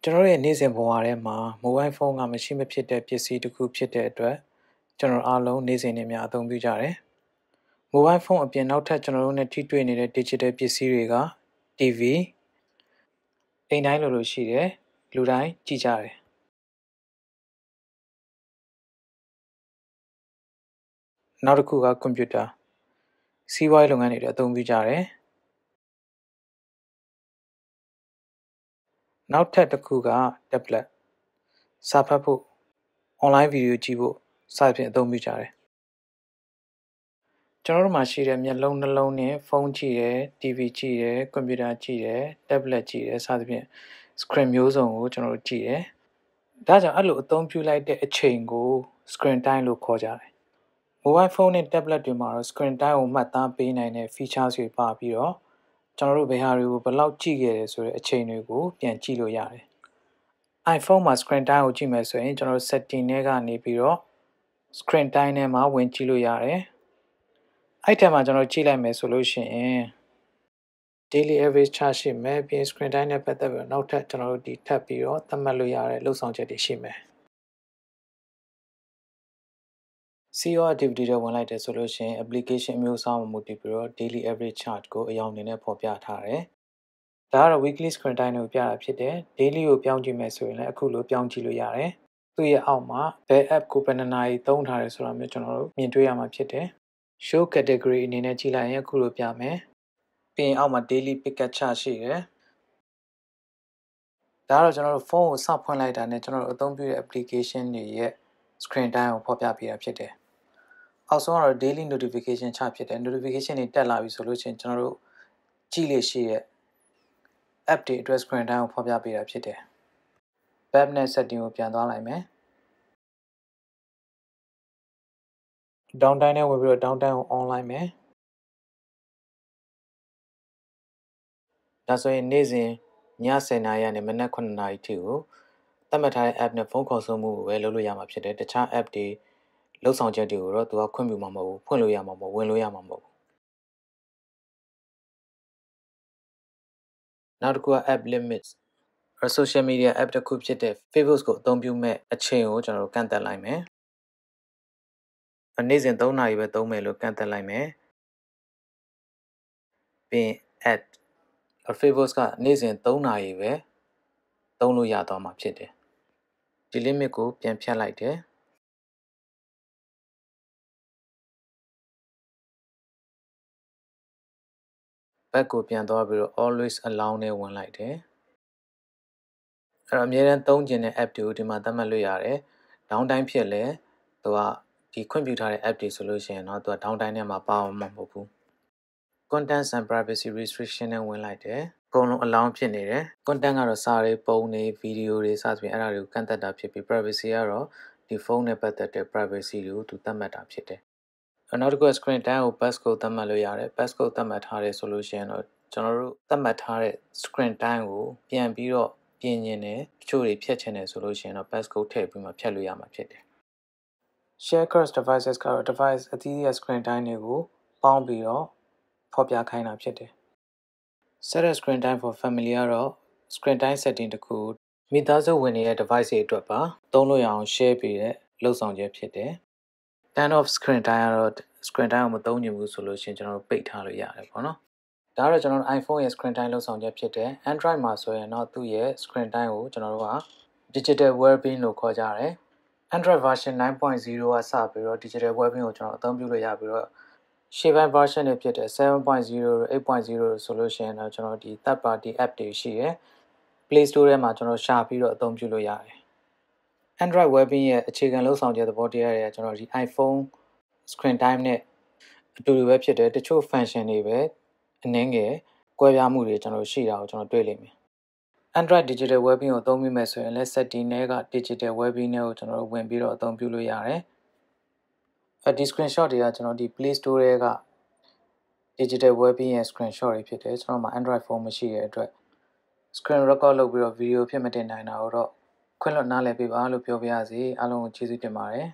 ကျွန်တော်ရဲ့နေ့စဉ်ဘဝထဲမှာ mobile phone ကမရှိမဖြစ်တဲ့ပစ္စည်းတစ်ခုဖြစ်တဲ့အတွက်ကျွန်တော်အားလုံးနေ့စဉ်နဲ့များအသုံးပြုကြတယ်။ mobile phone အပြင်နောက်ထပ်ကျွန်တော်တို့နဲ့ထိတွေ့နေတဲ့ digital ပစ္စည်းတွေက TV အိမ်တိုင်းလိုရှိတယ်လူတိုင်းကြည့်ကြတယ်။နောက်တစ်ခုက computer စီးပွားရေးလုပ်ငန်းတွေအသုံးပြုကြတယ်။နောက်ထပ်တစ်ခုက tablet စာဖတ်ဖို့ online video ကြည့်ဖို့စသဖြင့်အသုံးပြုကြတယ်။ကျွန်တော်တို့မှာရှိတဲ့မျက်လုံးနှလုံးနဲ့ဖုန်းကြည့်တယ် TV ကြည့်တယ် computer ကြည့်တယ် tablet ကြည့်တယ်စသဖြင့် screen မျိုးစုံကိုကျွန်တော်တို့ကြည့်တယ်။ဒါကြောင့်အဲ့လိုအသုံးပြုလိုက်တဲ့အချိန်ကို screen time လို့ခေါ်ကြတယ်။ mobile phone နဲ့ tablet တွေမှာတော့ screen time ကိုမှတ်သားပေးနိုင်တဲ့ features တွေပါပြီးတော့ကျွန်တော်တို့ဘယ်ဟာတွေကိုဘယ်လောက်ကြည့်ခဲ့တယ်ဆိုတဲ့အချိန်တွေကိုပြန်ကြည့်လို့ရတယ်။ iPhone မှာ screen time ကိုကြည့်မယ်ဆိုရင်ကျွန်တော်တို့ setting ထဲကနေပြီးတော့ screen time ထဲမှာဝင်ကြည့်လို့ရတယ်။အဲ့ထက်မှာကျွန်တော်ကြည့်လိုက်မယ်ဆိုလို့ရှိရင် daily average chart ရှိမယ်ပြီး screen time နဲ့ပတ်သက်ပြီးနောက်ထပ်ကျွန်တော်တို့ဒီထပ်ပြီးတော့သတ်မှတ်လို့ရတဲ့လှုပ်ဆောင်ချက်တွေရှိမယ်။ CEO activity တွေဝင်လိုက်တယ်ဆိုလို့ရှိရင် application မျိုးအစားမူတည်ပြီးတော့ daily average chart ကိုအရောင်အနေနဲ့ဖော်ပြထားတယ်။ဒါကတော့ weekly screen time ကိုပြတာဖြစ်တယ်။ daily ကိုပြောင်းကြည့်မယ်ဆိုရင်လည်းအခုလိုပြောင်းကြည့်လို့ရတယ်။သူ့ရဲ့အောက်မှာဘယ် app ကိုဘယ်နှစ်နာရီသုံးထားတယ်ဆိုတာမျိုးကျွန်တော်တို့မြင်တွေ့ရမှာဖြစ်တယ်။ show category အနေနဲ့ကြည့်လိုက်ရင်အခုလိုပြမယ်။ပြီးရင်အောက်မှာ daily pickup chart ရှိတယ်။ဒါကတော့ကျွန်တော်တို့ဖုန်းကိုစဖွင့်လိုက်တာနဲ့ကျွန်တော်တို့အသုံးပြုတဲ့ application တွေရဲ့ screen time ကိုဖော်ပြပေးတာဖြစ်တယ်။အောက်ဆုံးကတော့ daily notification chart ဖြစ်တယ် notification တွေတက်လာပြီဆိုလို့ရှိရင်ကျွန်တော်တို့ကြည့်လို့ရှိရဲ့ app တွေအတွက် screen time ကိုဖော်ပြပေးတာဖြစ်တယ်။ web နဲ့ setting ကိုပြန်သွားလိုက်မယ်။ downtime နဲ့ဝင်ပြီးတော့ downtime ကို on လိုက်မယ်။ဒါဆိုရင်နေ့စဉ်ည10:00 နာရီကနေမနက်9:00 နာရီထိကိုသတ်မှတ်ထားတဲ့ app နဲ့ဖုန်းခေါ်ဆိုမှုကိုပဲလုပ်လို့ရမှာဖြစ်တယ်။တခြား app တွေလှုပ်ဆောင်ချက်တွေကိုတော့သူကခွင့်ပြုမှာမဟုတ်ဘူးဖွင့်လို့ရမှာမဟုတ်ဝင်လို့ရမှာမဟုတ်ဘူးနောက်တစ်ခုက app limits social media app တစ်ခုဖြစ်တဲ့ Facebook ကိုအသုံးပြုမဲ့အချိန်ကိုကျွန်တော်တို့ကန့်သတ်လိုက်မယ်နေ့စဉ်3နာရီပဲသုံးမယ်လို့ကန့်သတ်လိုက်မယ်ပြီးရင် add Facebook ကနေ့စဉ်3နာရီပဲသုံးလို့ရသွားမှာဖြစ်တယ်ဒီ limit ကိုပြန်ဖြတ်လိုက်တယ်ဘက်ကိုပြန်သွားပြီးတော့ always allow နဲ့ဝင်လိုက်တယ်အဲ့တော့အများအားသုံးကျင်တဲ့ app တွေကိုဒီမှာသတ်မှတ်လို့ရတယ် downtime ဖြစ်လဲသူကဒီခွင့်ပြုထားတဲ့ app တွေဆိုလို့ရှိရင်တော့သူက downtime ထဲမှာပါမှာမဟုတ်ဘူး content and privacy restriction နဲ့ဝင်လိုက်တယ်အကုန်လုံး allow ဖြစ်နေတယ် content ကတော့စာတွေပုံတွေဗီဒီယိုတွေစသဖြင့်အဲ့ဒါတွေကိုကန့်သတ်တာဖြစ်ပြီး privacy ကတော့ဒီဖုန်းနဲ့ပတ်သက်တဲ့ privacy တွေကိုသူသတ်မှတ်တာဖြစ်တယ်နောက်တစ်ခု screen time ကို passcode သတ်မှတ်လို့ရတယ် passcode သတ်မှတ်ထားတယ်ဆိုလို့ရှိရင်တော့ကျွန်တော်တို့သတ်မှတ်ထားတဲ့ screen time ကိုပြန်ပြီးတော့ပြင်ရင်လည်းတချို့တွေဖြတ်ချင်တယ်ဆိုလို့ရှိရင်တော့ passcode ထည့်ပြီးမှဖြတ်လို့ရမှာဖြစ်တယ် share cross devices ကတော့ device အသီးသီးရဲ့ screen time တွေကိုပေါင်းပြီးတော့ဖော်ပြခိုင်းတာဖြစ်တယ် set a screen time for family ကတော့ screen time setting တခုမိသားစုဝင်နေတဲ့ device တွေအတွက်ပါသုံးလို့ရအောင် share ပေးတဲ့လှုပ်ဆောင်ချက်ဖြစ်တယ် turn off screen time ကတော့ screen time ကိုမသုံးချင်ဘူးဆိုလို့ရှိရင်ကျွန်တော်တို့ပိတ်ထားလို့ရတယ်ပေါ့နော်ဒါကတော့ကျွန်တော်တို့ iPhone ရဲ့ screen time လှုပ်ဆောင်ချက်ဖြစ်တယ် Android မှာဆိုရင်တော့သူ့ရဲ့ screen time ကိုကျွန်တော်တို့က digital well-being လို့ခေါ်ကြတယ် Android version 9.0 ကစပြီးတော့ digital well-being ကိုကျွန်တော်အသုံးပြုလို့ရပြီးတော့ရှေ့ပိုင်း version တွေဖြစ်တဲ့ 7.0 တို့ 8.0 တို့ဆိုလို့ရှိရင်တော့ကျွန်တော်ဒီ third party app တွေရှိရယ် Play Store ထဲမှာကျွန်တော်ရှာပြီးတော့အသုံးပြုလို့ရတယ် Android well-being ရဲ့အခြေခံလှုပ်ဆောင်ချက်သဘောတရားတွေကကျွန်တော်ဒီ iPhone screen time နဲ့အတူတူပဲဖြစ်တယ်တချို့ function တွေပဲအနည်းငယ်ကွဲပြားမှုတွေကျွန်တော်ရှိတာကိုကျွန်တော်တွေ့လိမ့်မယ် Android digital well-being ကိုအသုံးပြုမယ်ဆိုရင်လည်း setting တွေက digital well-being ကိုကျွန်တော်ဝင်ပြီးတော့အသုံးပြုလို့ရတယ်ဒီ screenshot တွေကကျွန်တော်ဒီ Play Store တွေက digital well-being ရဲ့ screenshot တွေဖြစ်တယ်ကျွန်တော်မှာ Android phone မရှိတဲ့အတွက် screen record လုပ်ပြီးတော့ video ဖြစ်မတင်နိုင်တာတော့ခွင့်လွှတ်နားလည်ပေးပါလို့ပြောပြရစီအားလုံးကိုကျေးဇူးတင်ပါတယ်